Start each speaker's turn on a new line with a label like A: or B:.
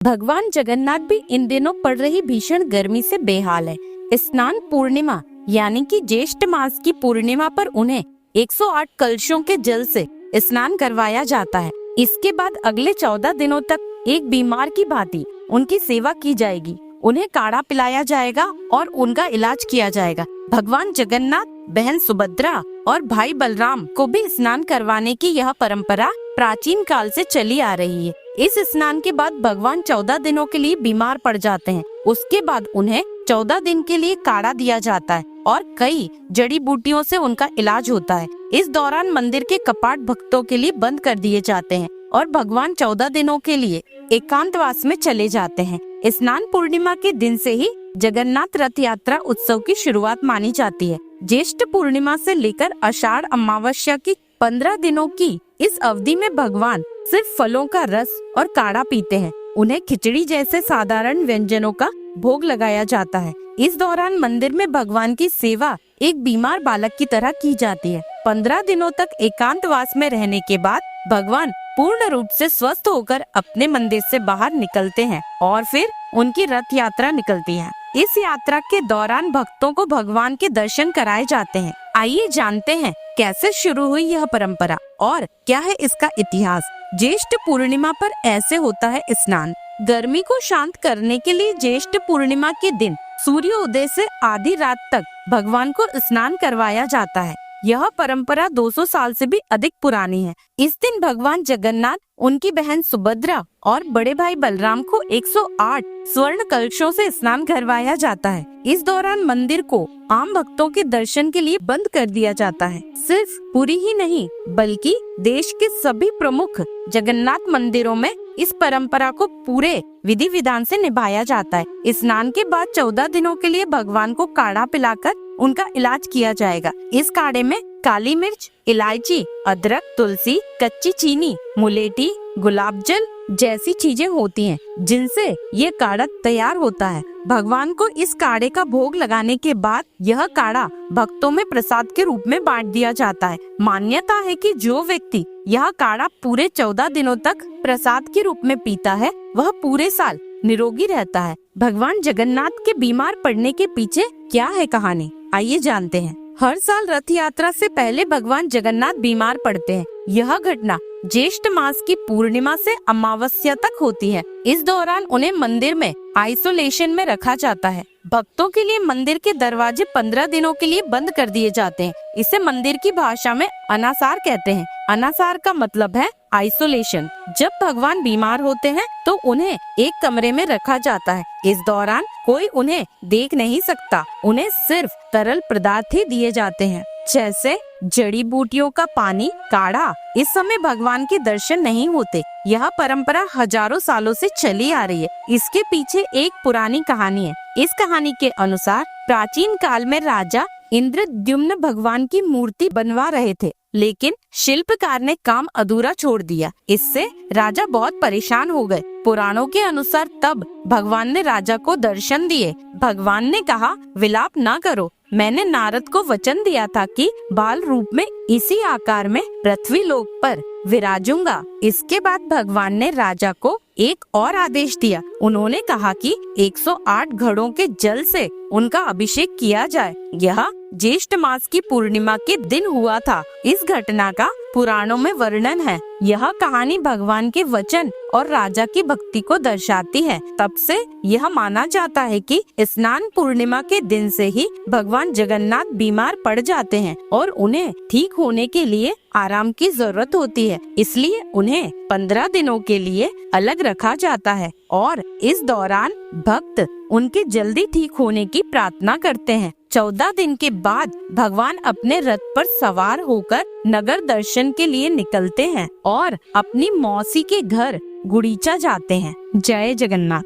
A: भगवान जगन्नाथ भी इन दिनों पड़ रही भीषण गर्मी से बेहाल है। स्नान पूर्णिमा यानी कि ज्येष्ठ मास की पूर्णिमा पर उन्हें 108 कलशों के जल से स्नान करवाया जाता है। इसके बाद अगले 14 दिनों तक एक बीमार की भांति उनकी सेवा की जाएगी। उन्हें काढ़ा पिलाया जाएगा और उनका इलाज किया जाएगा। भगवान जगन्नाथ, बहन सुभद्रा और भाई बलराम को भी स्नान करवाने की यह परंपरा प्राचीन काल से चली आ रही है। इस स्नान के बाद भगवान 14 दिनों के लिए बीमार पड़ जाते हैं। उसके बाद उन्हें 14 दिन के लिए काढ़ा दिया जाता है और कई जड़ी बूटियों से उनका इलाज होता है। इस दौरान मंदिर के कपाट भक्तों के लिए बंद कर दिए जाते हैं और भगवान 14 दिनों के लिए एकांतवास में चले जाते हैं। स्नान पूर्णिमा के दिन से ही जगन्नाथ रथ यात्रा उत्सव की शुरुआत मानी जाती है। ज्येष्ठ पूर्णिमा से लेकर आषाढ़ अमावस्या की 15 दिनों की इस अवधि में भगवान सिर्फ फलों का रस और काढ़ा पीते हैं। उन्हें खिचड़ी जैसे साधारण व्यंजनों का भोग लगाया जाता है। इस दौरान मंदिर में भगवान की सेवा एक बीमार बालक की तरह की जाती है। 15 दिनों तक एकांतवास में रहने के बाद भगवान पूर्ण रूप से स्वस्थ होकर अपने मंदिर से बाहर निकलते हैं और फिर उनकी रथ यात्रा निकलती है। इस यात्रा के दौरान भक्तों को भगवान के दर्शन कराए जाते हैं। आइए जानते हैं कैसे शुरू हुई यह परंपरा और क्या है इसका इतिहास। ज्येष्ठ पूर्णिमा पर ऐसे होता है स्नान। गर्मी को शांत करने के लिए ज्येष्ठ पूर्णिमा के दिन सूर्योदय से आधी रात तक भगवान को स्नान करवाया जाता है। यह परंपरा 200 साल से भी अधिक पुरानी है। इस दिन भगवान जगन्नाथ, उनकी बहन सुभद्रा और बड़े भाई बलराम को 108 स्वर्ण कलशों से स्नान करवाया जाता है। इस दौरान मंदिर को आम भक्तों के दर्शन के लिए बंद कर दिया जाता है। सिर्फ पुरी ही नहीं बल्कि देश के सभी प्रमुख जगन्नाथ मंदिरों में इस परंपरा को पूरे विधि विधान से निभाया जाता है। स्नान के बाद 14 दिनों के लिए भगवान को काढ़ा पिलाकर उनका इलाज किया जाएगा। इस काढ़े में काली मिर्च, इलायची, अदरक, तुलसी, कच्ची चीनी, मुलेठी, गुलाब जल जैसी चीजें होती हैं, जिनसे ये काढ़ा तैयार होता है। भगवान को इस काढ़े का भोग लगाने के बाद यह काढ़ा भक्तों में प्रसाद के रूप में बांट दिया जाता है। मान्यता है कि जो व्यक्ति यह काढ़ा पूरे 14 दिनों तक प्रसाद के रूप में पीता है, वह पूरे साल निरोगी रहता है। भगवान जगन्नाथ के बीमार पड़ने के पीछे क्या है कहानी, आइए जानते हैं। हर साल रथ यात्रा से पहले भगवान जगन्नाथ बीमार पड़ते हैं। यह घटना ज्येष्ठ मास की पूर्णिमा से अमावस्या तक होती है। इस दौरान उन्हें मंदिर में आइसोलेशन में रखा जाता है। भक्तों के लिए मंदिर के दरवाजे 15 दिनों के लिए बंद कर दिए जाते हैं। इसे मंदिर की भाषा में अनासार कहते हैं। अनासार का मतलब है आइसोलेशन। जब भगवान बीमार होते हैं तो उन्हें एक कमरे में रखा जाता है। इस दौरान कोई उन्हें देख नहीं सकता। उन्हें सिर्फ तरल पदार्थ ही दिए जाते हैं, जैसे जड़ी बूटियों का पानी, काढ़ा। इस समय भगवान के दर्शन नहीं होते। यह परंपरा हजारों सालों से चली आ रही है। इसके पीछे एक पुरानी कहानी है। इस कहानी के अनुसार प्राचीन काल में राजा इंद्रद्युम्न भगवान की मूर्ति बनवा रहे थे, लेकिन शिल्पकार ने काम अधूरा छोड़ दिया। इससे राजा बहुत परेशान हो गए। पुराणों के अनुसार तब भगवान ने राजा को दर्शन दिए। भगवान ने कहा, विलाप ना करो, मैंने नारद को वचन दिया था कि बाल रूप में इसी आकार में पृथ्वी लोक पर विराजूंगा। इसके बाद भगवान ने राजा को एक और आदेश दिया। उन्होंने कहा कि 108 घड़ों के जल से उनका अभिषेक किया जाए। यह ज्येष्ठ मास की पूर्णिमा के दिन हुआ था। इस घटना का पुराणों में वर्णन है। यह कहानी भगवान के वचन और राजा की भक्ति को दर्शाती है। तब से यह माना जाता है कि स्नान पूर्णिमा के दिन से ही भगवान जगन्नाथ बीमार पड़ जाते हैं और उन्हें ठीक होने के लिए आराम की जरूरत होती है। इसलिए उन्हें 15 दिनों के लिए अलग रखा जाता है और इस दौरान भक्त उनके जल्दी ठीक होने की प्रार्थना करते हैं। 14 दिन के बाद भगवान अपने रथ पर सवार होकर नगर दर्शन के लिए निकलते हैं और अपनी मौसी के घर गुड़ीचा जाते हैं। जय जगन्नाथ।